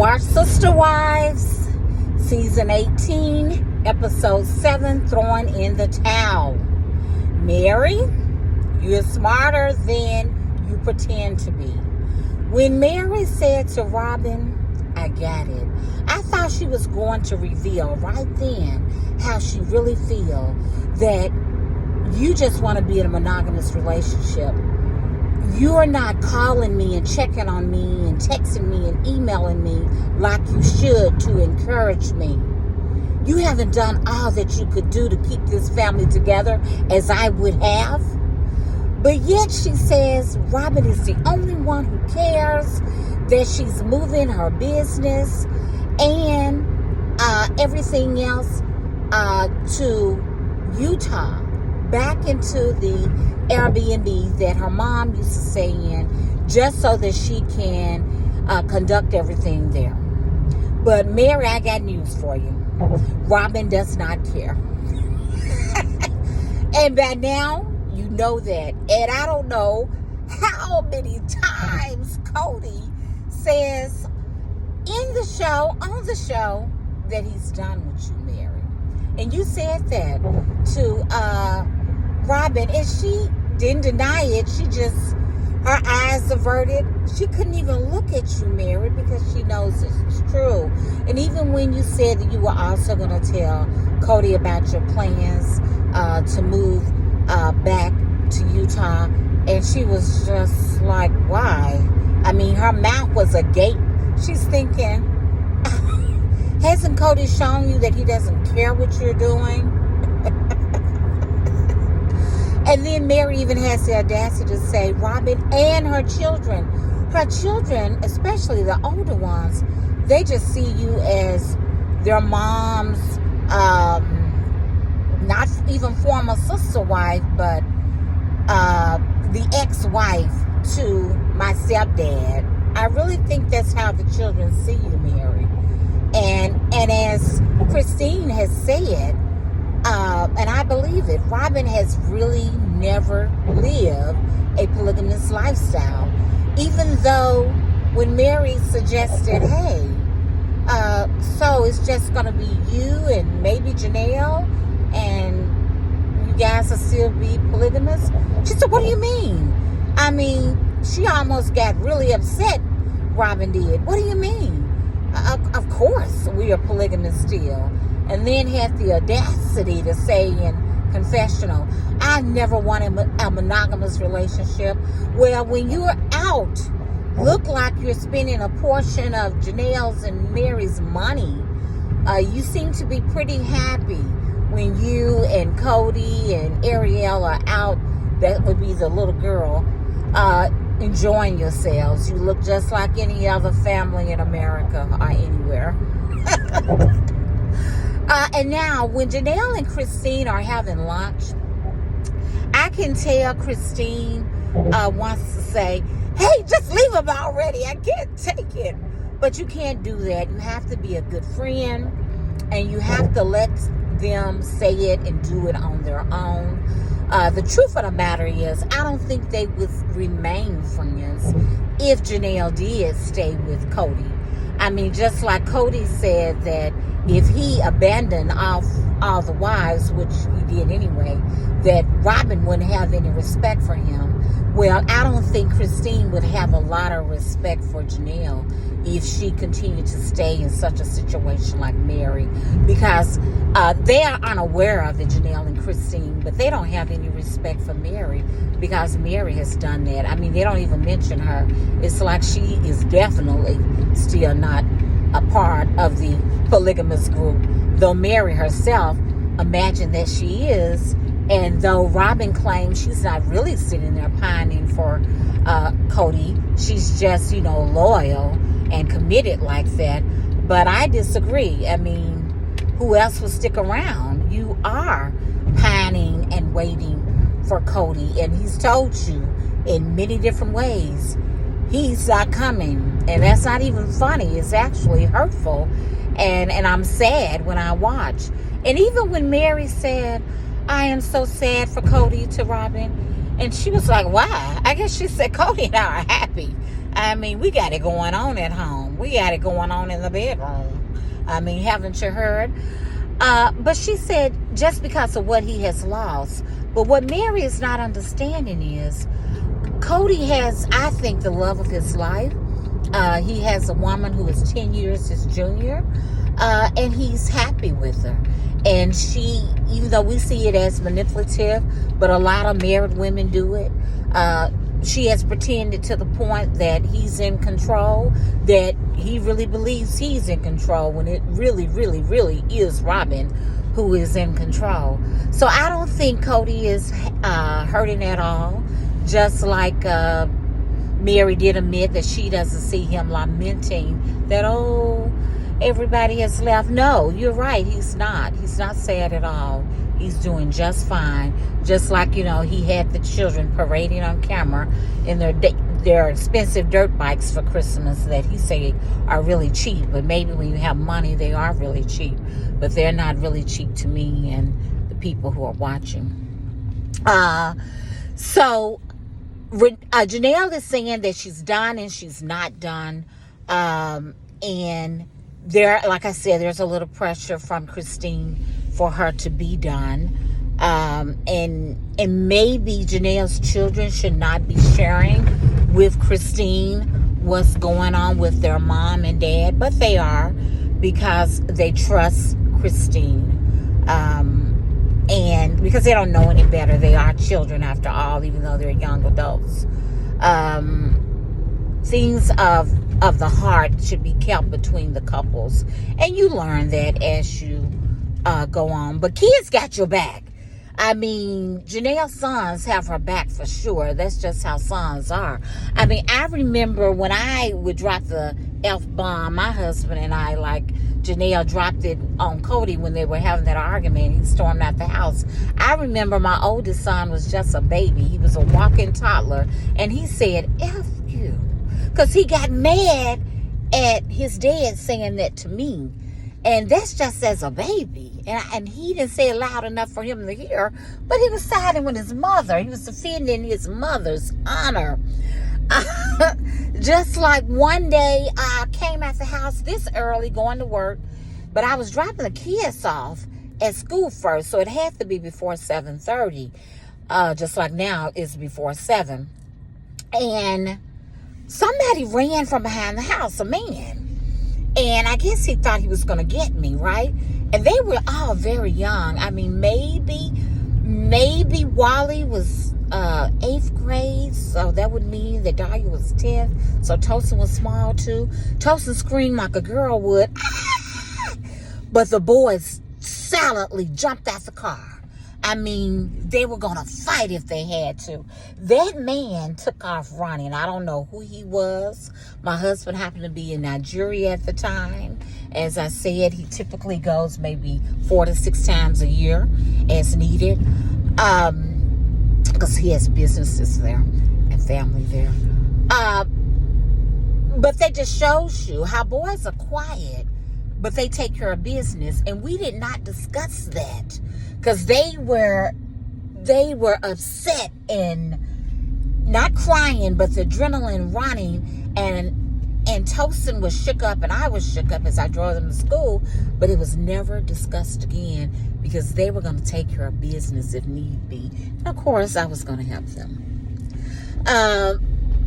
Watch Sister Wives, Season 18, Episode 7, Throwing in the Towel. Mary, you're smarter than you pretend to be. When Mary said to Robin, I got it, I thought she was going to reveal right then how she really feel that you just want to be in a monogamous relationship. You're not calling me and checking on me and texting me and emailing me like you should to encourage me. You haven't done all that you could do to keep this family together as I would have. But yet she says Robin is the only one who cares, that she's moving her business and everything else to Utah, back into the Airbnb that her mom used to stay in, just so that she can conduct everything there. But Mary, I got news for you. Robin does not care. And by now, you know that. And I don't know how many times Cody says on the show, that he's done with you, Mary. And you said that to Robin, and she didn't deny it. She just, her eyes averted. She couldn't even look at you, Mary, because she knows it's true. And even when you said that you were also going to tell Cody about your plans to move back to Utah, and she was just like, why? I mean, her mouth was agape. She's thinking, hasn't Cody shown you that he doesn't care what you're doing? And then Mary even has the audacity to say Robin and her children, especially the older ones, they just see you as their mom's, not even former sister wife, but the ex-wife to my stepdad. I really think that's how the children see you, Mary. And as Christine has said, and I believe it, Robin has really never lived a polygamous lifestyle. Even though when Mary suggested, hey, so it's just going to be you and maybe Janelle, and you guys will still be polygamous? She said, what do you mean? I mean, she almost got really upset, Robin did. What do you mean? Of course we are polygamous still. And then had the audacity to say in confessional, I never wanted a monogamous relationship. Well, when you're out, look like you're spending a portion of Janelle's and Mary's money. You seem to be pretty happy when you and Cody and Ariel are out. That would be the little girl, enjoying yourselves. You look just like any other family in America or anywhere. And now, when Janelle and Christine are having lunch, I can tell Christine wants to say, hey, just leave them already. I can't take it. But you can't do that. You have to be a good friend, and you have to let them say it and do it on their own. The truth of the matter is, I don't think they would remain friends if Janelle did stay with Cody. I mean, just like Cody said that if he abandoned all the wives, which he did anyway, that Robin wouldn't have any respect for him. Well, I don't think Christine would have a lot of respect for Janelle if she continued to stay in such a situation like Mary, because they are unaware of it, Janelle and Christine, but they don't have any respect for Mary because Mary has done that. I mean, they don't even mention her. It's like she is definitely still not a part of the polygamous group, though Mary herself imagined that she is. And though Robin claims she's not really sitting there pining for Cody, she's just, loyal and committed like that. But I disagree. I mean, who else would stick around? You are pining and waiting for Cody, and he's told you in many different ways he's not coming. And that's not even funny. It's actually hurtful. And I'm sad when I watch. And even when Mary said, I am so sad for Cody to Robin, and she was like, why? I guess she said Cody and I are happy. I mean, we got it going on at home. We got it going on in the bedroom. I mean, haven't you heard? But she said, just because of what he has lost. But what Mary is not understanding is, Cody has, I think, the love of his life. He has a woman who is 10 years his junior, and he's happy with her. And she, even though we see it as manipulative, but a lot of married women do it, she has pretended to the point that he's in control, that he really believes he's in control, when it really, really, really is Robin who is in control. So I don't think Cody is hurting at all. Just like Mary did admit that she doesn't see him lamenting that, oh, everybody has left. No, you're right. He's not. He's not sad at all. He's doing just fine. Just like, he had the children parading on camera in their expensive dirt bikes for Christmas that he said are really cheap. But maybe when you have money, they are really cheap. But they're not really cheap to me and the people who are watching. So Janelle is saying that she's done and she's not done. And there, like I said, there's a little pressure from Christine for her to be done. And maybe Janelle's children should not be sharing with Christine what's going on with their mom and dad, but they are, because they trust Christine. And because they don't know any better. They are children after all, even though they're young adults. Things of the heart should be kept between the couples. And you learn that as you go on. But kids got your back. I mean, Janelle's sons have her back for sure. That's just how sons are. I mean, I remember when I would drop the F-bomb, my husband and I, like, Janelle dropped it on Cody when they were having that argument. He stormed out the house. I remember my oldest son was just a baby. He was a walking toddler. And he said, F you. Because he got mad at his dad saying that to me. And that's just as a baby. And he didn't say it loud enough for him to hear. But he was siding with his mother. He was defending his mother's honor. Just like one day I came out the house this early going to work, but I was dropping the kids off at school first, so it had to be before 7:30. Just like now it's before 7. And somebody ran from behind the house, a man. And I guess he thought he was going to get me, right? And they were all very young. I mean, maybe Wally was 8th grade, so that would mean that Dahlia was 10th. So Tosin was small too. Tosin screamed like a girl would. But the boys silently jumped out the car. I mean, they were going to fight if they had to. That man took off running. I don't know who he was. My husband happened to be in Nigeria at the time. As I said, he typically goes maybe 4 to 6 times a year as needed. Because he has businesses there and family there. But that just shows you how boys are quiet, but they take care of business. And we did not discuss that. Because they were upset and not crying, but the adrenaline running, and Tosin was shook up and I was shook up as I drove them to school, but it was never discussed again because they were going to take care of business if need be. And of course, I was going to help them.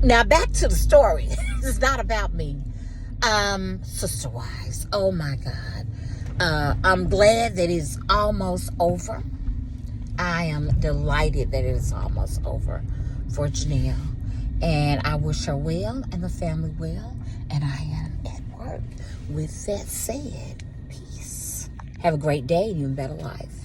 Now back to the story. This is not about me. Sister Wise, oh my God. I'm glad that it's almost over. I am delighted that it is almost over for Janelle. And I wish her well and the family well. And I am at work. With that said, peace. Have a great day and even better life.